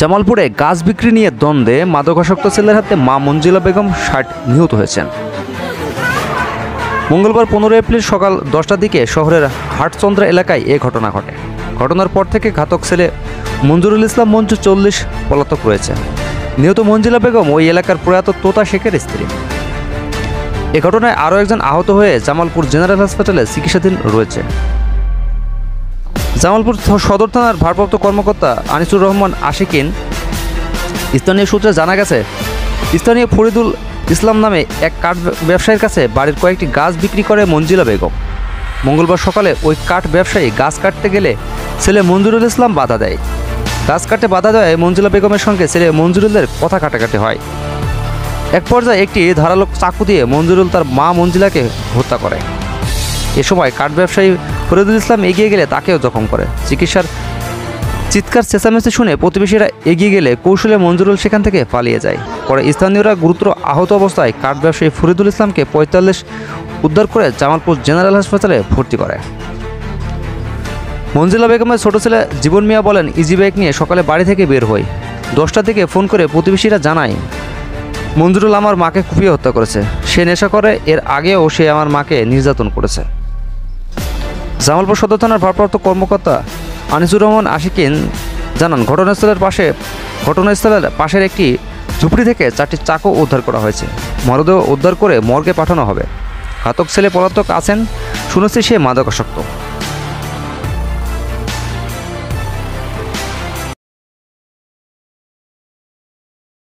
জামালপুরে গাছ বিক্রি নিয়ে দ্বন্দ্বে মাদকাসক্ত ছেলের হাতে মা মঞ্জিলা বেগম ৬০ নিহত হয়েছেন। মঙ্গলবার ১৫ এপ্রিল সকাল ১০টার দিকে শহরের হাটচন্দ্রা এলাকায় এ ঘটনা ঘটে। ঘটনার পর থেকে ঘাতক ছেলে মঞ্জুরুল ইসলাম মঞ্জু ৪০ পলাতক রয়েছে। নিহত মঞ্জিলা বেগম ওই এলাকার প্রয়াত তোতা শেখের স্ত্রী। এ ঘটনায় আরও একজন আহত হয়ে জামালপুর জেনারেল হাসপাতালে চিকিৎসাধীন রয়েছে। জামালপুর সদর থানার ভারপ্রাপ্ত কর্মকর্তা আনিসুর রহমান আশিকিন স্থানীয় সূত্রে জানা গেছে, স্থানীয় ফরিদুল ইসলাম নামে এক কাঠ ব্যবসায়ীর কাছে বাড়ির কয়েকটি গাছ বিক্রি করে মঞ্জিলা বেগম। মঙ্গলবার সকালে ওই কাঠ ব্যবসায়ী গাছ কাটতে গেলে ছেলে মঞ্জুরুল ইসলাম বাধা দেয়। গাছ কাটতে বাধা দেওয়ায় মঞ্জিলা বেগমের সঙ্গে ছেলে মঞ্জুরুলের কথা কাটাকাটি হয়। এক পর্যায়ে একটি ধারালো চাকু দিয়ে মঞ্জুরুল তার মা মঞ্জিলাকে হত্যা করে। এ সময় কাঠ ব্যবসায়ী ফরিদুল ইসলাম এগিয়ে গেলে তাকেও জখম করে। চিকিৎসার চিৎকার চেঁচামেচি শুনে প্রতিবেশীরা এগিয়ে গেলে কৌশলে মঞ্জুরুল সেখান থেকে পালিয়ে যায়। পরে স্থানীয়রা গুরুতর আহত অবস্থায় কাঠ ব্যবসায়ী ফরিদুল ইসলামকে ৪৫ উদ্ধার করে জামালপুর জেনারেল হাসপাতালে ভর্তি করে। মঞ্জিলা বেগমের ছোট ছেলে জীবন মিয়া বলেন, ইজি বাইক নিয়ে সকালে বাড়ি থেকে বের হই। ১০টার দিকে ফোন করে প্রতিবেশীরা জানায়, মঞ্জুরুল আমার মাকে কুপিয়ে হত্যা করেছে। সে নেশা করে, এর আগেও সে আমার মাকে নির্যাতন করেছে। জামালপুর সদর থানার ভারপ্রাপ্ত কর্মকর্তা আনিসুর রহমান আশিকিন জানান, ঘটনাস্থলের পাশের একটি ঝুপড়ি থেকে ৪টি চাকু উদ্ধার করা হয়েছে। মরদেহ উদ্ধার করে মর্গে পাঠানো হবে। ঘাতক ছেলে পলাতক আছেন, শুনেছি সে মাদকাসক্ত।